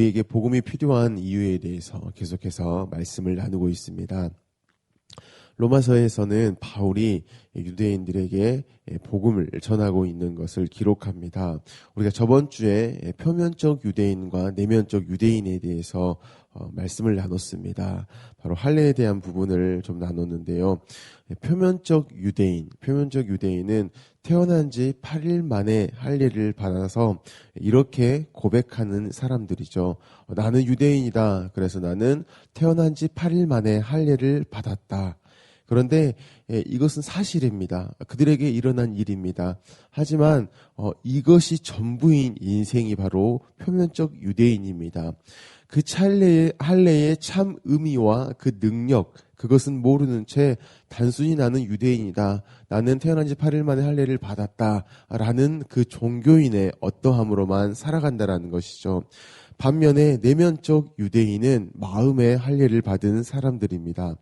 우리에게 복음이 필요한 이유에 대해서 계속해서 말씀을 나누고 있습니다. 로마서에서는 바울이 유대인들에게 복음을 전하고 있는 것을 기록합니다. 우리가 저번 주에 표면적 유대인과 내면적 유대인에 대해서 말씀을 나눴습니다. 바로 할례에 대한 부분을 좀 나눴는데요. 표면적 유대인은 태어난 지 8일 만에 할례를 받아서 이렇게 고백하는 사람들이죠. 나는 유대인이다. 그래서 나는 태어난 지 8일 만에 할례를 받았다. 그런데 이것은 사실입니다. 그들에게 일어난 일입니다. 하지만 이것이 전부인 인생이 바로 표면적 유대인입니다. 그 할례의 참 의미와 그 능력, 그것은 모르는 채 단순히 나는 유대인이다. 나는 태어난 지 8일 만에 할례를 받았다. 라는 그 종교인의 어떠함으로만 살아간다라는 것이죠. 반면에 내면적 유대인은 마음의 할례를 받은 사람들입니다.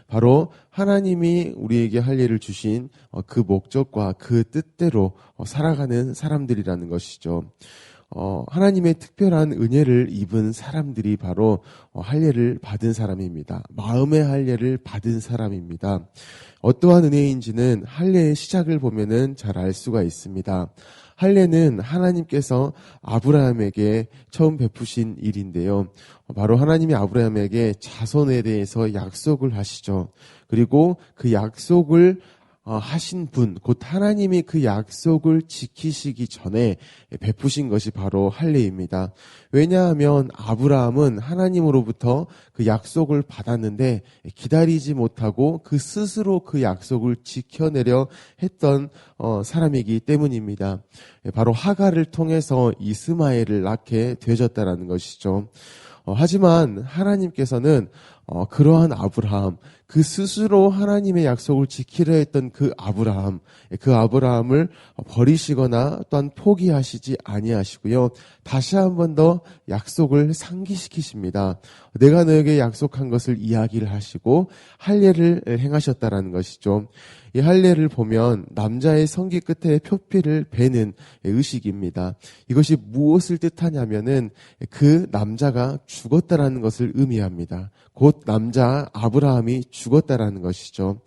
바로 하나님이 우리에게 할례를 주신 그 목적과 그 뜻대로 살아가는 사람들이라는 것이죠. 하나님의 특별한 은혜를 입은 사람들이 바로 할례를 받은 사람입니다. 마음의 할례를 받은 사람입니다. 어떠한 은혜인지는 할례의 시작을 보면은 잘 알 수가 있습니다. 할례는 하나님께서 아브라함에게 처음 베푸신 일인데요. 바로 하나님이 아브라함에게 자손에 대해서 약속을 하시죠. 그리고 그 약속을 하신 분, 곧 하나님이 그 약속을 지키시기 전에 베푸신 것이 바로 할례입니다. 왜냐하면 아브라함은 하나님으로부터 그 약속을 받았는데 기다리지 못하고 그 스스로 그 약속을 지켜내려 했던 사람이기 때문입니다. 바로 하갈을 통해서 이스마엘을 낳게 되어졌다라는 것이죠. 하지만 하나님께서는 그러한 아브라함, 그 스스로 하나님의 약속을 지키려 했던 그 아브라함을 버리시거나 또한 포기하시지 아니하시고요. 다시 한 번 더 약속을 상기시키십니다. 내가 너에게 약속한 것을 이야기를 하시고 할례를 행하셨다라는 것이죠. 이 할례를 보면 남자의 성기 끝에 표피를 베는 의식입니다. 이것이 무엇을 뜻하냐면은 그 남자가 죽었다라는 것을 의미합니다. 곧 남자 아브라함이 죽었다라는 것이죠.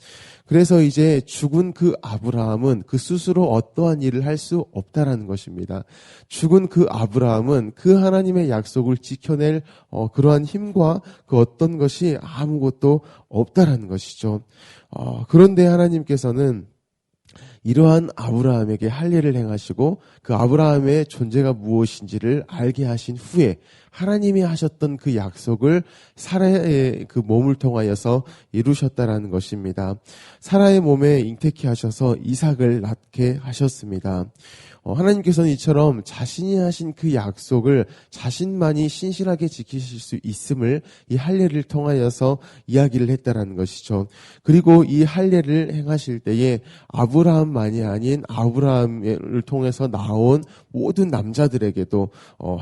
그래서 이제 죽은 그 아브라함은 그 스스로 어떠한 일을 할 수 없다라는 것입니다. 죽은 그 아브라함은 그 하나님의 약속을 지켜낼 그러한 힘과 그 어떤 것이 아무것도 없다라는 것이죠. 그런데 하나님께서는 이러한 아브라함에게 할례를 행하시고 그 아브라함의 존재가 무엇인지를 알게 하신 후에 하나님이 하셨던 그 약속을 사라의 그 몸을 통하여서 이루셨다라는 것입니다. 사라의 몸에 잉태케 하셔서 이삭을 낳게 하셨습니다. 하나님께서는 이처럼 자신이 하신 그 약속을 자신만이 신실하게 지키실 수 있음을 이 할례를 통하여서 이야기를 했다라는 것이죠. 그리고 이 할례를 행하실 때에 아브라함만이 아닌 아브라함을 통해서 나온 모든 남자들에게도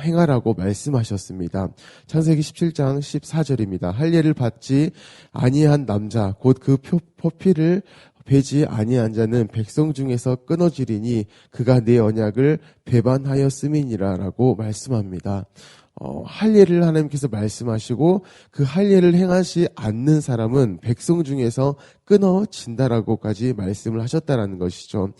행하라고 말씀하셨습니다. 창세기 17장 14절입니다. 할례를 받지 아니한 남자 곧 그 표피를 베지 아니한 자는 백성 중에서 끊어지리니 그가 내 언약을 배반하였음이니라라고 말씀합니다. 할례를 하나님께서 말씀하시고 그 할례를 행하지 않는 사람은 백성 중에서 끊어진다라고까지 말씀을 하셨다라는 것이죠.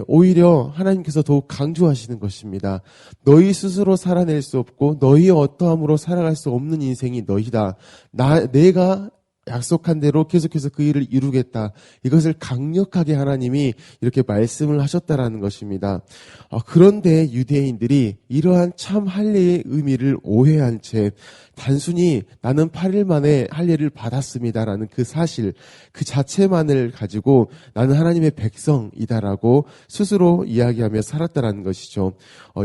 오히려 하나님께서 더욱 강조하시는 것입니다. 너희 스스로 살아낼 수 없고 너희 어떠함으로 살아갈 수 없는 인생이 너희다. 내가 약속한 대로 계속해서 그 일을 이루겠다. 이것을 강력하게 하나님이 이렇게 말씀을 하셨다라는 것입니다. 그런데 유대인들이 이러한 참 할례의 의미를 오해한 채 단순히 나는 8일 만에 할례를 받았습니다라는 그 사실, 그 자체만을 가지고 나는 하나님의 백성이다라고 스스로 이야기하며 살았다라는 것이죠.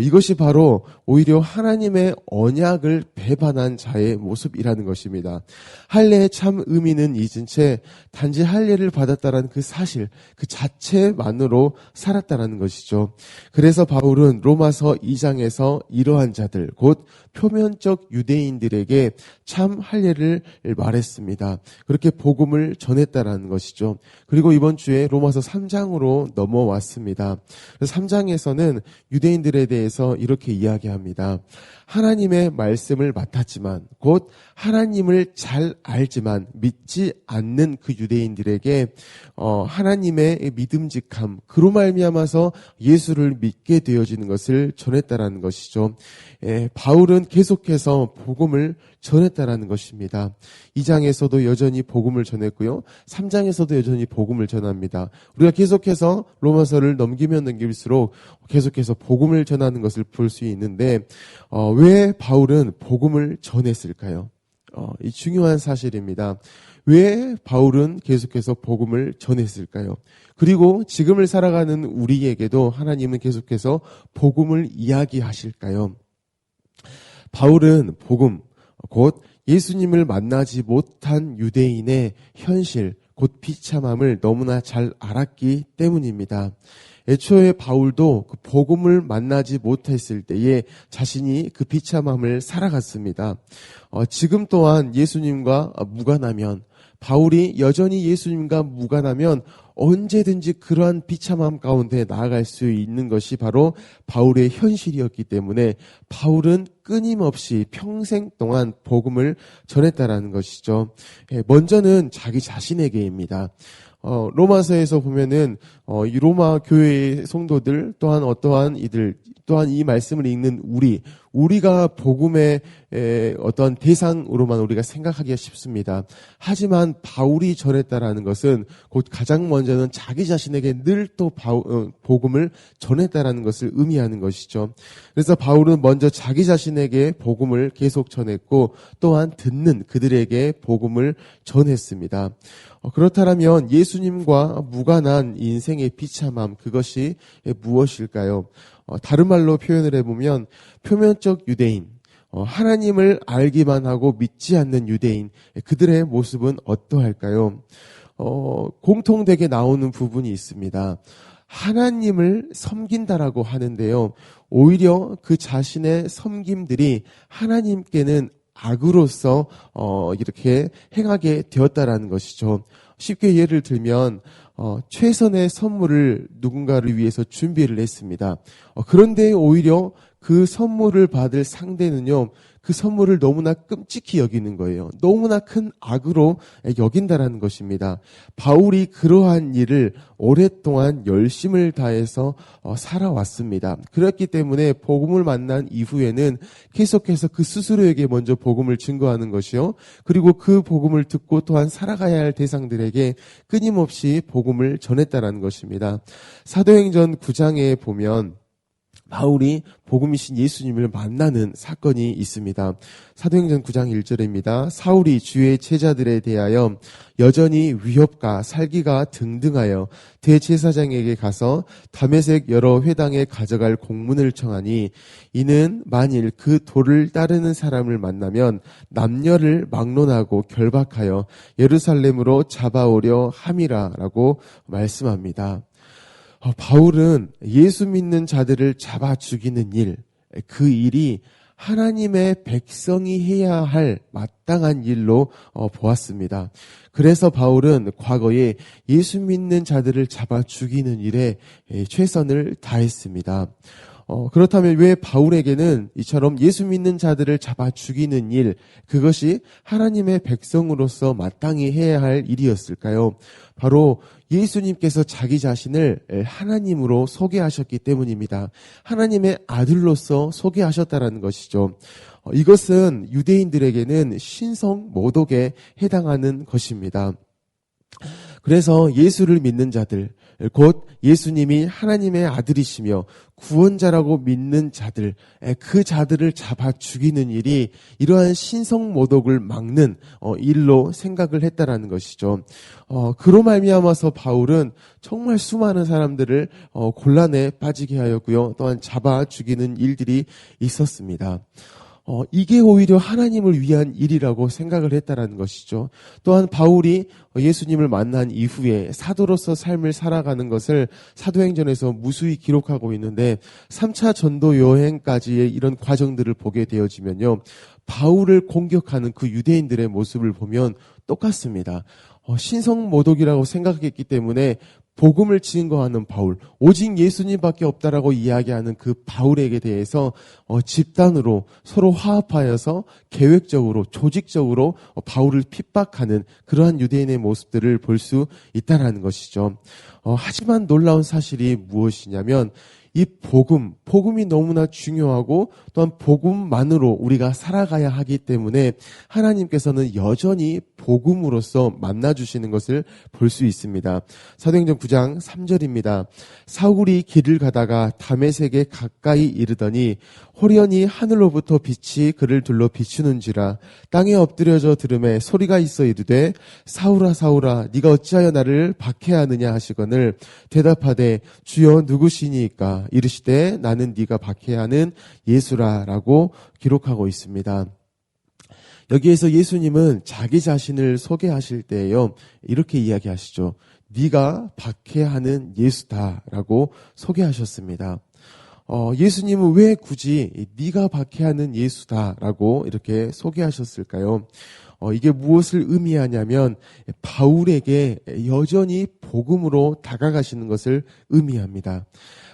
이것이 바로 오히려 하나님의 언약을 배반한 자의 모습이라는 것입니다. 할례의 참 의미는 잊은 채 단지 할례를 받았다라는 그 사실, 그 자체만으로 살았다라는 것이죠. 그래서 바울은 로마서 2장에서 이러한 자들, 곧 표면적 유대인들에게 참 할례를 말했습니다. 그렇게 복음을 전했다라는 것이죠. 그리고 이번 주에 로마서 3장으로 넘어왔습니다. 3장에서는 유대인들에 대해서 이렇게 이야기합니다. 하나님의 말씀을 맡았지만 곧 하나님을 잘 알지만 믿지 않는 그 유대인들에게 하나님의 믿음직함, 그로 말미암아서 예수를 믿게 되어지는 것을 전했다라는 것이죠. 바울은 계속해서 복음을 전했다라는 것입니다. 2장에서도 여전히 복음을 전했고요. 3장에서도 여전히 복음을 전합니다. 우리가 계속해서 로마서를 넘기면 넘길수록 계속해서 복음을 전하는 것을 볼 수 있는데 왜 바울은 복음을 전했을까요? 이 중요한 사실입니다. 왜 바울은 계속해서 복음을 전했을까요? 그리고 지금을 살아가는 우리에게도 하나님은 계속해서 복음을 이야기하실까요? 바울은 복음, 곧 예수님을 만나지 못한 유대인의 현실, 곧 비참함을 너무나 잘 알았기 때문입니다. 애초에 바울도 그 복음을 만나지 못했을 때에 자신이 그 비참함을 살아갔습니다. 지금 또한 예수님과 무관하면, 바울이 여전히 예수님과 무관하면 언제든지 그러한 비참함 가운데 나아갈 수 있는 것이 바로 바울의 현실이었기 때문에 바울은 끊임없이 평생 동안 복음을 전했다라는 것이죠. 먼저는 자기 자신에게입니다. 로마서에서 보면은 이 로마 교회의 성도들 또한 어떠한 이들 또한 이 말씀을 읽는 우리가 복음의 어떤 대상으로만 우리가 생각하기가 쉽습니다. 하지만 바울이 전했다라는 것은 곧 가장 먼저는 자기 자신에게 늘 또 복음을 전했다라는 것을 의미하는 것이죠. 그래서 바울은 먼저 자기 자신에게 복음을 계속 전했고 또한 듣는 그들에게 복음을 전했습니다. 그렇다면 예수님과 무관한 인생의 비참함, 그것이 무엇일까요? 다른 말로 표현을 해보면 표면적 유대인, 하나님을 알기만 하고 믿지 않는 유대인, 그들의 모습은 어떠할까요? 공통되게 나오는 부분이 있습니다. 하나님을 섬긴다라고 하는데요. 오히려 그 자신의 섬김들이 하나님께는 악으로서 이렇게 행하게 되었다라는 것이죠. 쉽게 예를 들면 최선의 선물을 누군가를 위해서 준비를 했습니다. 그런데 오히려 그 선물을 받을 상대는요, 그 선물을 너무나 끔찍히 여기는 거예요. 너무나 큰 악으로 여긴다라는 것입니다. 바울이 그러한 일을 오랫동안 열심을 다해서 살아왔습니다. 그렇기 때문에 복음을 만난 이후에는 계속해서 그 스스로에게 먼저 복음을 증거하는 것이요. 그리고 그 복음을 듣고 또한 살아가야 할 대상들에게 끊임없이 복음을 전했다라는 것입니다. 사도행전 9장에 보면 바울이 복음이신 예수님을 만나는 사건이 있습니다. 사도행전 9장 1절입니다. 사울이 주의 제자들에 대하여 여전히 위협과 살기가 등등하여 대제사장에게 가서 다메섹 여러 회당에 가져갈 공문을 청하니 이는 만일 그 도를 따르는 사람을 만나면 남녀를 막론하고 결박하여 예루살렘으로 잡아오려 함이라라고 말씀합니다. 바울은 예수 믿는 자들을 잡아 죽이는 일, 그 일이 하나님의 백성이 해야 할 마땅한 일로 보았습니다. 그래서 바울은 과거에 예수 믿는 자들을 잡아 죽이는 일에 최선을 다했습니다. 그렇다면 왜 바울에게는 이처럼 예수 믿는 자들을 잡아 죽이는 일, 그것이 하나님의 백성으로서 마땅히 해야 할 일이었을까요? 바로 예수님께서 자기 자신을 하나님으로 소개하셨기 때문입니다. 하나님의 아들로서 소개하셨다라는 것이죠. 이것은 유대인들에게는 신성 모독에 해당하는 것입니다. 그래서 예수를 믿는 자들, 곧 예수님이 하나님의 아들이시며 구원자라고 믿는 자들, 그 자들을 잡아 죽이는 일이 이러한 신성 모독을 막는 일로 생각을 했다라는 것이죠. 그로 말미암아서 바울은 정말 수많은 사람들을 곤란에 빠지게 하였고요. 또한 잡아 죽이는 일들이 있었습니다. 이게 오히려 하나님을 위한 일이라고 생각을 했다라는 것이죠. 또한 바울이 예수님을 만난 이후에 사도로서 삶을 살아가는 것을 사도행전에서 무수히 기록하고 있는데 3차 전도 여행까지의 이런 과정들을 보게 되어지면요. 바울을 공격하는 그 유대인들의 모습을 보면 똑같습니다. 신성모독이라고 생각했기 때문에 복음을 증거하는 바울, 오직 예수님밖에 없다라고 이야기하는 그 바울에게 대해서 집단으로 서로 화합하여서 계획적으로, 조직적으로 바울을 핍박하는 그러한 유대인의 모습들을 볼 수 있다는 것이죠. 하지만 놀라운 사실이 무엇이냐면 이 복음이 너무나 중요하고 또한 복음만으로 우리가 살아가야 하기 때문에 하나님께서는 여전히 복음으로서 만나주시는 것을 볼 수 있습니다. 사도행전 9장 3절입니다. 사울이 길을 가다가 다메섹에 가까이 이르더니 호련히 하늘로부터 빛이 그를 둘러 비추는지라 땅에 엎드려져 들음에 소리가 있어 이르되 사울아 사울아 네가 어찌하여 나를 박해하느냐 하시거늘 대답하되 주여 누구시니까 이르시되 나는 네가 박해하는 예수라라고 기록하고 있습니다. 여기에서 예수님은 자기 자신을 소개하실 때에요 이렇게 이야기하시죠. 네가 박해하는 예수다라고 소개하셨습니다. 예수님은 왜 굳이 네가 박해하는 예수다라고 이렇게 소개하셨을까요? 이게 무엇을 의미하냐면 바울에게 여전히 복음으로 다가가시는 것을 의미합니다.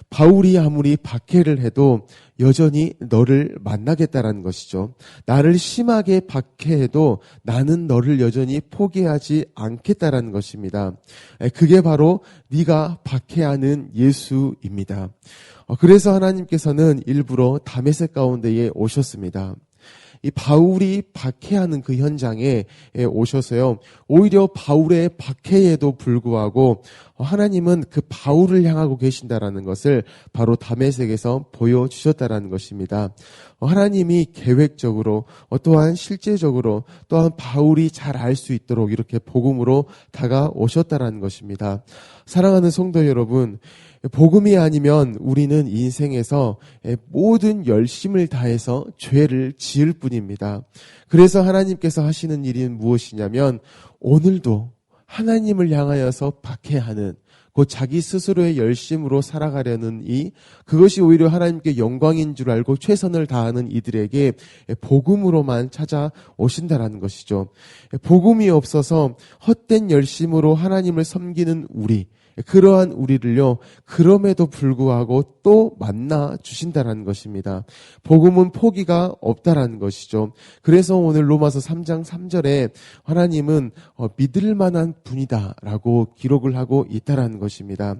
바울이 아무리 박해를 해도 여전히 너를 만나겠다라는 것이죠. 나를 심하게 박해해도 나는 너를 여전히 포기하지 않겠다라는 것입니다. 그게 바로 네가 박해하는 예수입니다. 그래서 하나님께서는 일부러 다메섹 가운데에 오셨습니다. 이 바울이 박해하는 그 현장에 오셔서요. 오히려 바울의 박해에도 불구하고 하나님은 그 바울을 향하고 계신다라는 것을 바로 다메섹에서 보여주셨다라는 것입니다. 하나님이 계획적으로 또한 실제적으로 또한 바울이 잘 알 수 있도록 이렇게 복음으로 다가오셨다라는 것입니다. 사랑하는 성도 여러분, 복음이 아니면 우리는 인생에서 모든 열심을 다해서 죄를 지을 뿐입니다. 그래서 하나님께서 하시는 일이 무엇이냐면 오늘도 하나님을 향하여서 박해하는 곧 자기 스스로의 열심으로 살아가려는 그것이 오히려 하나님께 영광인 줄 알고 최선을 다하는 이들에게 복음으로만 찾아오신다라는 것이죠. 복음이 없어서 헛된 열심으로 하나님을 섬기는 그러한 우리를요, 그럼에도 불구하고 또 만나 주신다라는 것입니다. 복음은 포기가 없다라는 것이죠. 그래서 오늘 로마서 3장 3절에 하나님은 믿을 만한 분이다라고 기록을 하고 있다라는 것입니다.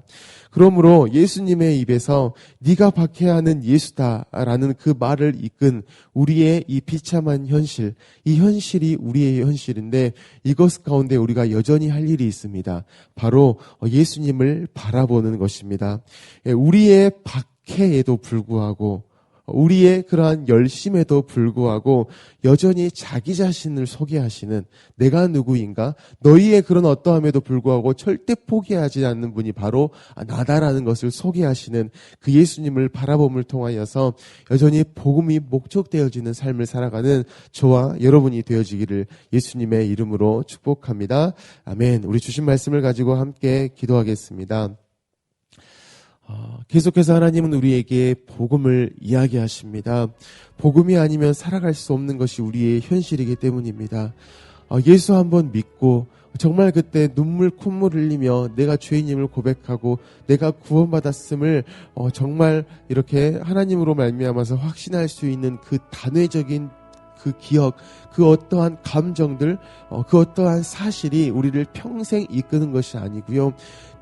그러므로 예수님의 입에서 네가 박해하는 예수다라는 그 말을 이끈 우리의 이 비참한 현실, 이 현실이 우리의 현실인데 이것 가운데 우리가 여전히 할 일이 있습니다. 바로 예수님을 바라보는 것입니다. 우리의 박해에도 불구하고 우리의 그러한 열심에도 불구하고 여전히 자기 자신을 소개하시는 내가 누구인가? 너희의 그런 어떠함에도 불구하고 절대 포기하지 않는 분이 바로 나다라는 것을 소개하시는 그 예수님을 바라봄을 통하여서 여전히 복음이 목적되어지는 삶을 살아가는 저와 여러분이 되어지기를 예수님의 이름으로 축복합니다. 아멘. 우리 주신 말씀을 가지고 함께 기도하겠습니다. 계속해서 하나님은 우리에게 복음을 이야기하십니다. 복음이 아니면 살아갈 수 없는 것이 우리의 현실이기 때문입니다. 예수 한번 믿고 정말 그때 눈물 콧물 흘리며 내가 죄인임을 고백하고 내가 구원받았음을 정말 이렇게 하나님으로 말미암아서 확신할 수 있는 그 단회적인 그 기억, 그 어떠한 감정들, 그 어떠한 사실이 우리를 평생 이끄는 것이 아니고요.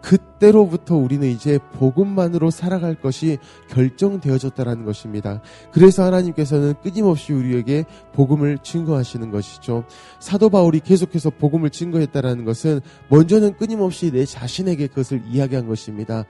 그때로부터 우리는 이제 복음만으로 살아갈 것이 결정되어졌다는 것입니다. 그래서 하나님께서는 끊임없이 우리에게 복음을 증거하시는 것이죠. 사도 바울이 계속해서 복음을 증거했다는 것은 먼저는 끊임없이 내 자신에게 그것을 이야기한 것입니다.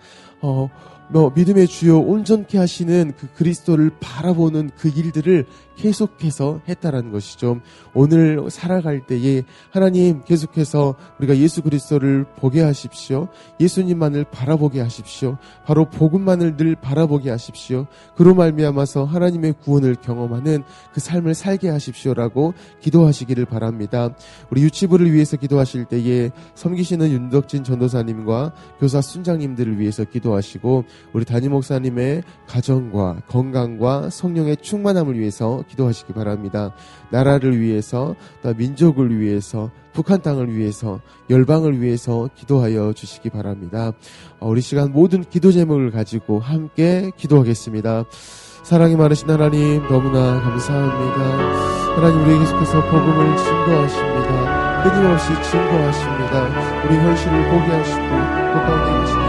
믿음의 주요 온전케 하시는 그 그리스도를 바라보는 그 일들을 계속해서 했다라는 것이죠. 오늘 살아갈 때에 하나님 계속해서 우리가 예수 그리스도를 보게 하십시오. 예수님만을 바라보게 하십시오. 바로 복음만을 늘 바라보게 하십시오. 그로 말미암아서 하나님의 구원을 경험하는 그 삶을 살게 하십시오라고 기도하시기를 바랍니다. 우리 유치부를 위해서 기도하실 때에 섬기시는 윤덕진 전도사님과 교사 순장님들을 위해서 기도하시고 우리 담임 목사님의 가정과 건강과 성령의 충만함을 위해서 기도하시기 바랍니다. 나라를 위해서, 또 민족을 위해서, 북한 땅을 위해서, 열방을 위해서 기도하여 주시기 바랍니다. 우리 시간 모든 기도 제목을 가지고 함께 기도하겠습니다. 사랑이 많으신 하나님 너무나 감사합니다. 하나님 우리에게 계속해서 복음을 증거하십니다. 끊임없이 증거하십니다. 우리 현실을 보게 하시고 그 가운데 계신